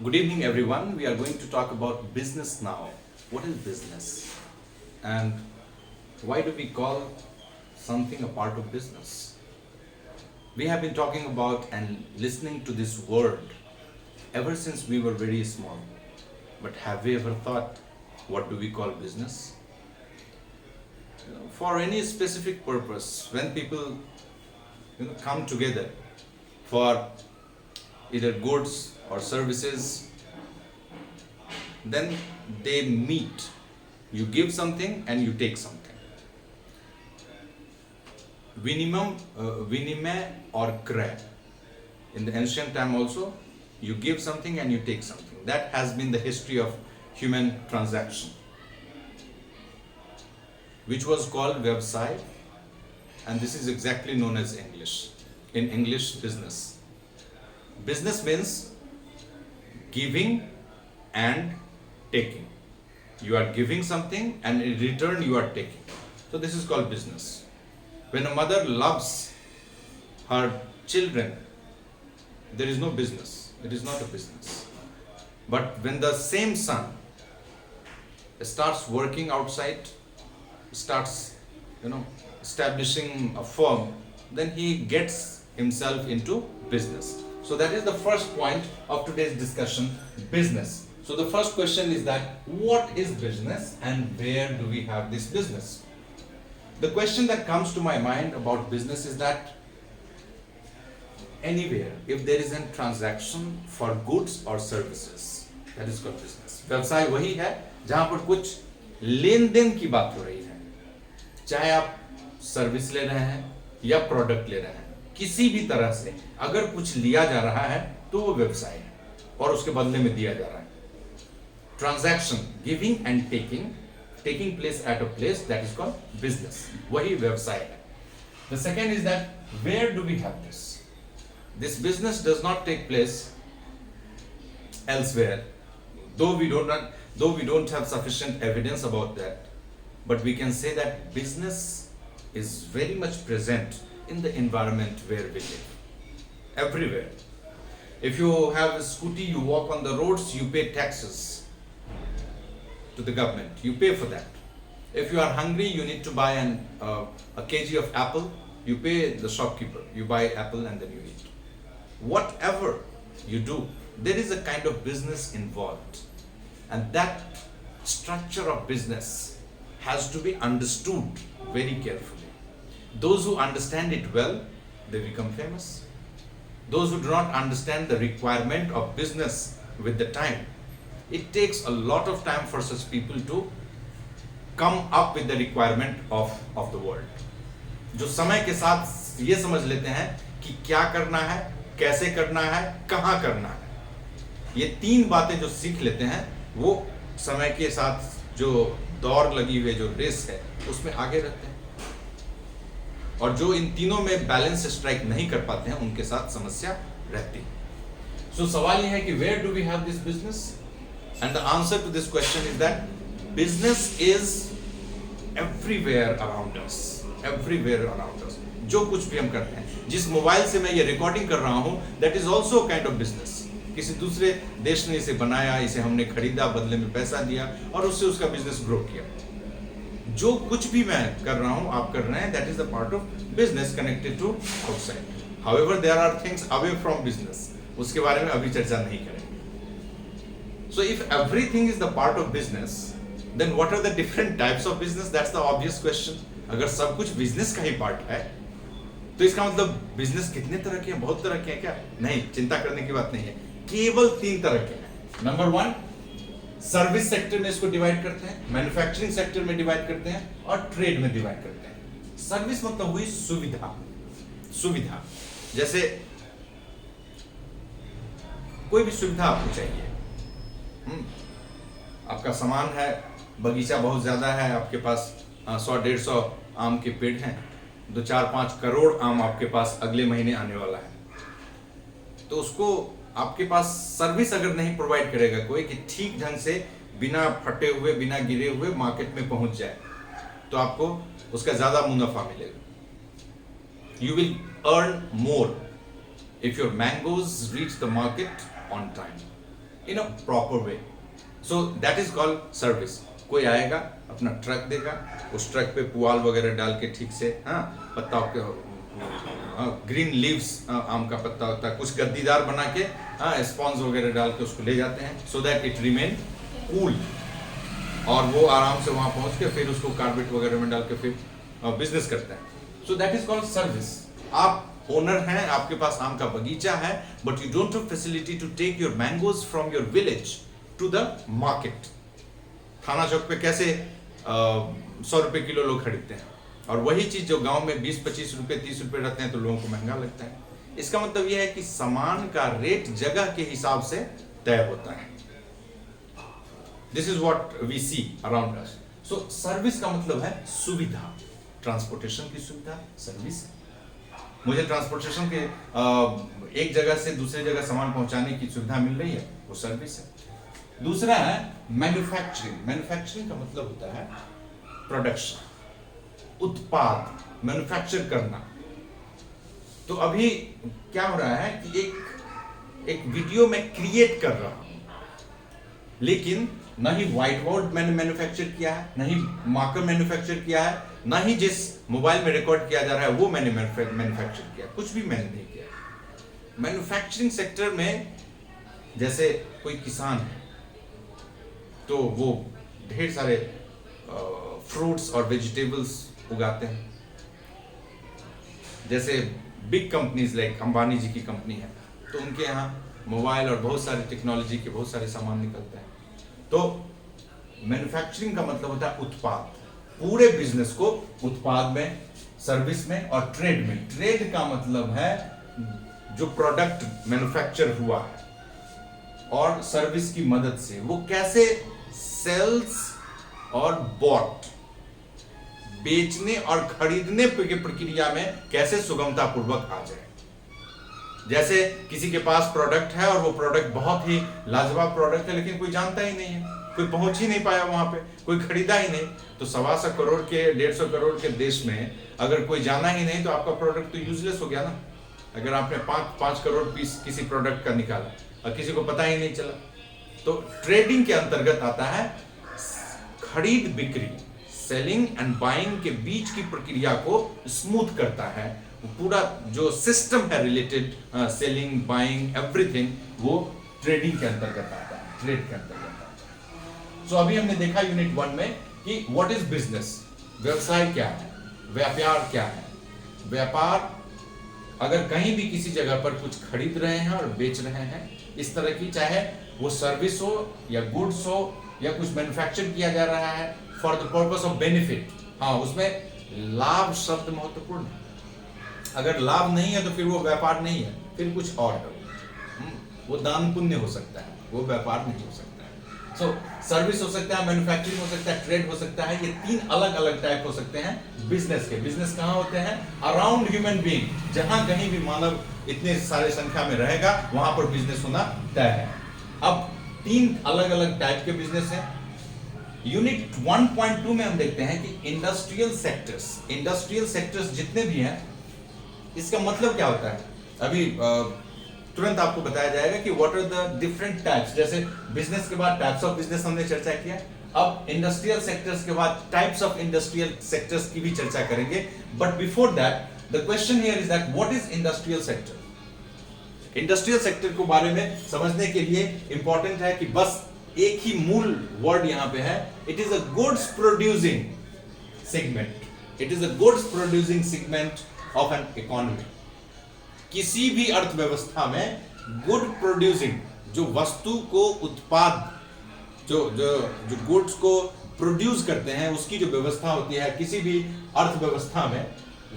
Good evening, everyone. We are going to talk about business now. What is business? And why do we call something a part of business? We have been talking about and listening to this word ever since we were very small. But have we ever thought, what do we call business? For any specific purpose, when people come together for either goods or services, then they meet. You give something and you take something. Vinimay or Kray. In the ancient time also, you give something and you take something. That has been the history of human transaction, which was called Vyavsai, and this is exactly known as English. In English, business. Business means giving and taking. You are giving something and in return you are taking. So this is called business. When a mother loves her children, there is no business. It is not a business. But when the same son starts working outside, starts establishing a firm, then he gets himself into business. So that is the first point of today's discussion, business. So the first question is that what is business and where do we have this business? The question that comes to my mind about business is that anywhere, if there is a transaction for goods or services, that is called business. व्यवसाय वही है जहां पर कुछ लेन then की बात हो रही है, चाहे आप सर्विस ले रहे हैं या प्रोडक्ट ले रहे हैं, किसी भी तरह से अगर कुछ लिया जा रहा है तो वो व्यवसाय है और उसके बदले में दिया जा रहा है. Transaction, giving and taking place at a place, that is called business. वही व्यवसाय है. The second is that where do we have this. This business does not take place elsewhere, though we don't have sufficient evidence about that, but we can say that business is very much present in the environment where we live, everywhere. If you have a scooty, you walk on the roads, you pay taxes to the government, you pay for that. If you are hungry, you need to buy a kg of apple, you pay the shopkeeper, you buy apple and then you eat. Whatever you do, there is a kind of business involved, and that structure of business has to be understood very carefully. Those who understand it well, they become famous. Those who do not understand the requirement of business with the time, it takes a lot of time for such people to come up with the requirement of the world. जो समय के साथ ये समझ लेते हैं कि क्या करना है, कैसे करना है, कहाँ करना है, ये तीन बातें जो सीख लेते हैं, वो समय के साथ जो दौड़ लगी हुई जो रेस है उसमें आगे रहते हैं. और जो इन तीनों में बैलेंस स्ट्राइक नहीं कर पाते हैं, उनके साथ समस्या रहती है. सो सवाल ये है कि where do we have this business, and the answer to this question is that business is everywhere around us, everywhere around us. जो कुछ भी हम करते हैं, जिस मोबाइल से मैं ये रिकॉर्डिंग कर रहा हूं, that is also kind of business. किसी दूसरे देश ने इसे बनाया, इसे हमने खरीदा, बदले में पैसा दिया और उससे उसका बिजनेस ग्रो किया. जो कुछ भी मैं कर रहा हूं, आप कर रहे हैं, that is the part of business connected to outside. However there are things away from business, उसके बारे में अभी चर्चा नहीं करेंगे. So if everything is the part of business, then what are the different types of business? That's the obvious question. अगर सब कुछ बिजनेस का ही पार्ट है तो इसका मतलब बिजनेस कितने तरह के हैं? बहुत तरह के हैं क्या? नहीं, चिंता करने की बात नहीं है. केवल तीन तरह के हैं. नंबर वन, सर्विस सेक्टर में इसको डिवाइड करते हैं, मैन्युफैक्चरिंग सेक्टर में डिवाइड करते हैं और ट्रेड में डिवाइड करते हैं. सर्विस मतलब हुई सुविधा. जैसे कोई भी सुविधा आपको चाहिए, आपका सामान है, बगीचा बहुत ज्यादा है, आपके पास 100-150 आम के पेड़ हैं, 2-4-5 करोड़ आम आपके पास अगले महीने आने वाला है, तो उसको आपके पास सर्विस अगर नहीं प्रोवाइड करेगा कोई कि ठीक ढंग से बिना फटे हुए, बिना गिरे हुए मार्केट में पहुंच जाए, तो आपको उसका ज्यादा मुनाफा मिलेगा. You will earn more if your mangoes reach the market on time. in a proper way. So that is called service. कोई आएगा अपना ट्रक देगा, उस ट्रक पे पुआल वगैरह डाल के ठीक से, हाँ, पत्ता ग्रीन लीव्स, आम का पत्ता होता है, कुछ गद्दीदार बना के, हाँ, स्पॉन्ज वगैरह डाल के उसको ले जाते हैं, so that it remain cool, और वो आराम से वहां पहुंच के फिर उसको कार्बेट वगैरह में डाल के फिर बिजनेस करते हैं. So that is called service. आप ओनर हैं, आपके पास आम का बगीचा है, but you don't have facility to take your mangoes from your village to the market. थाना चौक पे कैसे 100 रुपए किलो लोग खरीदते हैं, और वही चीज जो गांव में 20-25 रुपए 30 रुपए रहते हैं तो लोगों को महंगा लगता है. इसका मतलब यह है कि सामान का रेट जगह के हिसाब से तय होता है. This is what we see around us. So service का मतलब है सुविधा. ट्रांसपोर्टेशन की सुविधा सर्विस है. मुझे ट्रांसपोर्टेशन के एक जगह से दूसरी जगह सामान पहुंचाने की सुविधा मिल रही है, वो सर्विस है. दूसरा है मैन्युफैक्चरिंग. मैन्युफैक्चरिंग का मतलब होता है प्रोडक्शन, उत्पाद, मैन्युफैक्चर करना. तो अभी क्या हो रहा है कि एक वीडियो में क्रिएट कर रहा हूं, लेकिन ना ही व्हाइट बोर्ड मैंने मैन्युफैक्चर किया है, ना ही मार्कर मैन्युफैक्चर किया है, ना ही जिस मोबाइल में रिकॉर्ड किया जा रहा है वो मैंने मैन्युफैक्चर किया, कुछ भी मैंने नहीं किया. मैन्युफैक्चरिंग सेक्टर में जैसे कोई किसान है तो वो ढेर सारे फ्रूट्स और वेजिटेबल्स उगाते हैं. जैसे बिग कंपनीज लाइक अंबानी जी की कंपनी है, तो उनके यहाँ मोबाइल और बहुत सारी टेक्नोलॉजी के बहुत सारे सामान निकलते हैं. तो मैन्युफैक्चरिंग का मतलब होता है उत्पाद. पूरे बिजनेस को उत्पाद में, सर्विस में और ट्रेड में. ट्रेड का मतलब है जो प्रोडक्ट मैन्युफैक्चर हुआ है और सर्विस की मदद से वो कैसे सेल्स और बॉट, बेचने और खरीदने की प्रक्रिया में कैसे सुगमता पूर्वक आ जाए. जैसे किसी के पास प्रोडक्ट है और वो प्रोडक्ट बहुत ही लाजवाब प्रोडक्ट है, लेकिन कोई जानता ही नहीं है, कोई पहुंच ही नहीं पाया वहां पे, कोई खरीदा ही नहीं. तो 125 करोड़ के 150 करोड़ के देश में अगर कोई जाना ही नहीं तो आपका प्रोडक्ट तो यूजलेस हो गया ना. अगर आपने 5 करोड़ पीस किसी प्रोडक्ट का निकाला और किसी को पता ही नहीं चला. तो ट्रेडिंग के अंतर्गत आता है खरीद बिक्री, सेलिंग एंड बाइंग के बीच की प्रक्रिया को स्मूथ करता है. पूरा जो सिस्टम है रिलेटेड सेलिंग बाइंग एवरीथिंग, वो ट्रेडिंग के अंतर्गत आता है, ट्रेड के अंतर्गत आता है. सो अभी हमने देखा यूनिट 1 में कि व्हाट इज बिजनेस. व्यवसाय क्या है, व्यापार क्या है. व्यापार अगर कहीं भी किसी जगह पर कुछ खरीद रहे हैं और बेच रहे हैं, इस तरह की, चाहे वो सर्विस हो या गुड्स हो या कुछ मैन्युफैक्चर किया जा रहा है for the purpose of benefit, हाँ, उसमें लाभ शब्द महत्वपूर्ण है. अगर लाभ नहीं है तो फिर वो व्यापार नहीं है, फिर कुछ और है. वो दान पुण्य हो सकता है, वो व्यापार नहीं हो सकता है. सो सर्विस हो सकता है, मैन्युफैक्चरिंग हो सकता है, ट्रेड हो सकता है. ये 3 अलग अलग टाइप हो सकते हैं बिजनेस के. बिजनेस कहाँ होते हैं? Around human being. जहां कहीं भी मानव इतने सारे संख्या में रहेगा वहां पर बिजनेस होना तय है. अब 3 अलग अलग टाइप के बिजनेस हैं. यूनिट 1.2 में हम देखते हैं कि इंडस्ट्रियल सेक्टर्स. इंडस्ट्रियल सेक्टर्स जितने भी हैं, इसका मतलब क्या होता है अभी तुरंत आपको बताया जाएगा कि what are the different types. जैसे बिजनेस के बाद टाइप्स ऑफ बिजनेस हमने चर्चा किया, अब इंडस्ट्रियल सेक्टर्स के बाद टाइप्स ऑफ इंडस्ट्रियल सेक्टर्स की भी चर्चा करेंगे. But before that the question here is that what is industrial sector. Industrial sector को बारे में समझने के लिए इंपॉर्टेंट है कि बस एक ही मूल वर्ड यहां पे है. It is a goods producing segment. It is a goods producing segment of an economy. किसी भी अर्थव्यवस्था में गुड प्रोड्यूसिंग, जो वस्तु को उत्पाद, जो गुड्स को प्रोड्यूस करते हैं, उसकी जो व्यवस्था होती है किसी भी अर्थव्यवस्था में,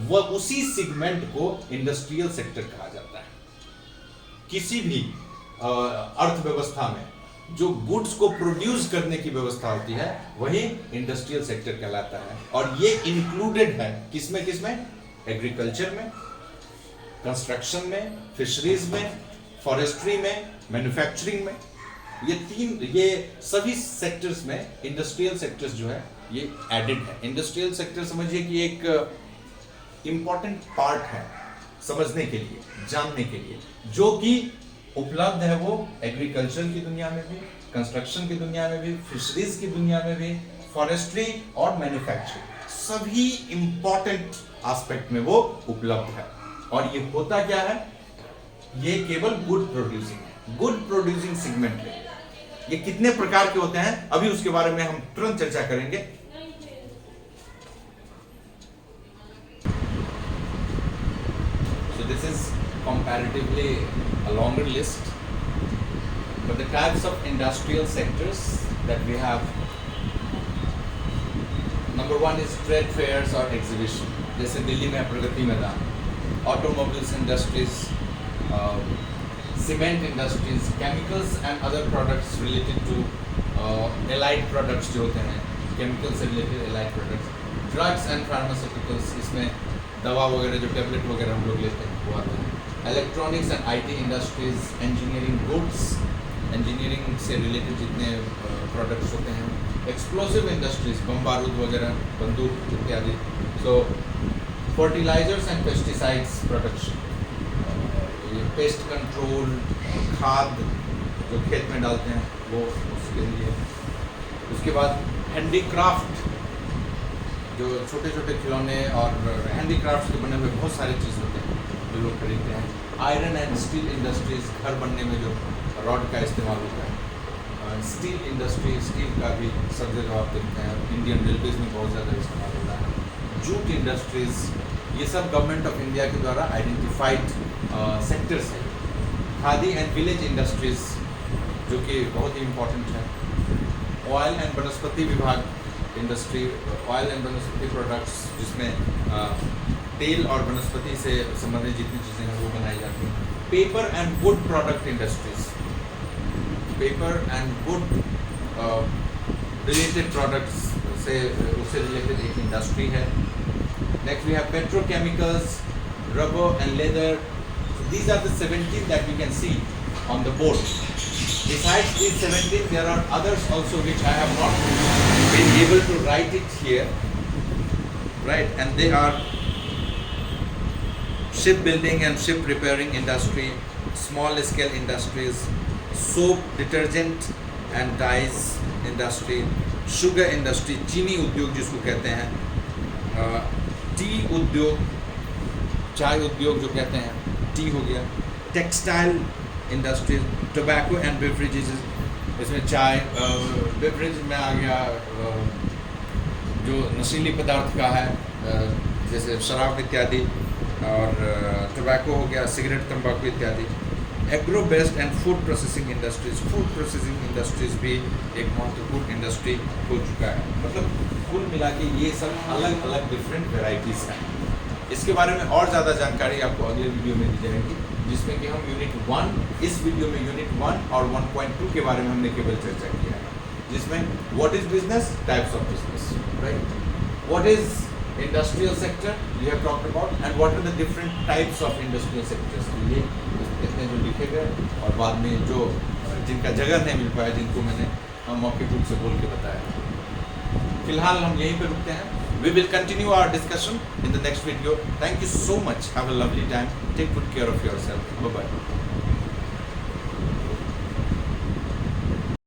वह उसी सेगमेंट को इंडस्ट्रियल सेक्टर कहा जाता है. किसी भी अर्थव्यवस्था में जो गुड्स को प्रोड्यूस करने की व्यवस्था होती है वही इंडस्ट्रियल सेक्टर कहलाता है. और ये इंक्लूडेड है किसमें किसमें? एग्रीकल्चर में, कंस्ट्रक्शन में, फिशरीज में, फॉरेस्ट्री में, मैन्युफैक्चरिंग में. ये सभी सेक्टर्स में इंडस्ट्रियल सेक्टर्स जो है ये एडेड है. इंडस्ट्रियल सेक्टर समझिए कि एक इंपॉर्टेंट पार्ट है समझने के लिए, जानने के लिए, जो कि उपलब्ध है वो एग्रीकल्चर की दुनिया में भी, कंस्ट्रक्शन की दुनिया में भी, फिशरीज की दुनिया में भी, फॉरेस्ट्री और मैन्युफैक्चरिंग, सभी इंपॉर्टेंट एस्पेक्ट में वो उपलब्ध है। और ये होता क्या है, ये केवल गुड प्रोड्यूसिंग है, गुड प्रोड्यूसिंग सेगमेंट है। ये कितने प्रकार के होते हैं अभी उसके बारे में हम तुरंत चर्चा करेंगे। So this is comparatively a longer list, but the types of industrial sectors that we have, number one is trade fairs or exhibition, जैसे दिल्ली में Pragati Maidan, automobiles industries, cement industries, chemicals and other products related to allied products जो होते हैं, chemicals से related allied products, drugs and pharmaceuticals, इसमें दवा वगैरह जो टेबलेट वगैरह हम लोग लेते हैं वो आते हैं, electronics and IT industries, engineering goods, engineering से रिलेटेड जितने प्रोडक्ट्स होते हैं, एक्सप्लोसिव इंडस्ट्रीज, बम बारूद वगैरह, बंदूक इत्यादि, so fertilisers and pesticides production, pest control, खाद जो खेत में डालते हैं वो उसके लिए। उसके बाद हैंडीक्राफ्ट, जो छोटे छोटे खिलौने और हैंडीक्राफ्ट के बने हुए बहुत सारी चीज़ होते हैं जो लोग खरीदते हैं। आयरन एंड स्टील इंडस्ट्रीज, घर बनने में जो रॉड का इस्तेमाल होता है। स्टील इंडस्ट्री, स्टील का भी सब जगह आप देखते हैं, इंडियन रेलवेज में बहुत ज़्यादा इस्तेमाल होता है। जूट इंडस्ट्रीज, ये सब गवर्नमेंट ऑफ इंडिया के द्वारा आइडेंटिफाइड सेक्टर्स हैं। खादी एंड विलेज इंडस्ट्रीज जो कि बहुत ही इम्पोर्टेंट है। ऑयल एंड वनस्पति विभाग इंडस्ट्री, ऑयल एंड वनस्पति प्रोडक्ट्स जिसमें तेल और वनस्पति से संबंधित जितनी चीज़ें हैं वो बनाई जाती हैं। Paper and wood product industries, paper and wood related products से उससे रिलेटेड एक इंडस्ट्री है। Next we have petrochemicals, rubber and leather. These are the 17 that we can see on the board. Besides these 17, there are others also which I have not been able to write it here, right? And they are shipbuilding and ship repairing industry, small scale industries, soap, detergent and dyes industry, sugar industry, चीनी उद्योग जिसको कहते हैं, T उद्योग, चाय उद्योग जो कहते हैं, टी हो गया, textile industries, tobacco and beverages, इसमें चाय, बेवरेज में आ गया जो नशीली पदार्थ का है जैसे शराब इत्यादि, और टोबैको हो गया, सिगरेट, तंबाकू इत्यादि। Agro based and food processing industries, food processing industries भी एक महत्वपूर्ण इंडस्ट्री हो चुका है। मतलब कुल मिला के ये सब अलग अलग डिफरेंट वेराइटीज़ हैं। इसके बारे में और ज़्यादा जानकारी आपको अगले वीडियो में दी जाएगी, जिसमें कि हम यूनिट 1, इस वीडियो में यूनिट 1 और 1.2 के बारे में हमने केवल चर्चा किया है, जिसमें what is business, types of business, right, what is industrial sector we have talked about, and what are the different types of industrial sectors. ये इतने जो लिखे गए और बाद में जो जिनका जगह नहीं मिल पाया, जिनको मैंने मौखिक रूप से बोल के बताया। फिलहाल हम यहीं पे रुकते हैं। We will continue our discussion in the next video. Thank you so much. Have a lovely time. Take good care of yourself. Bye-bye.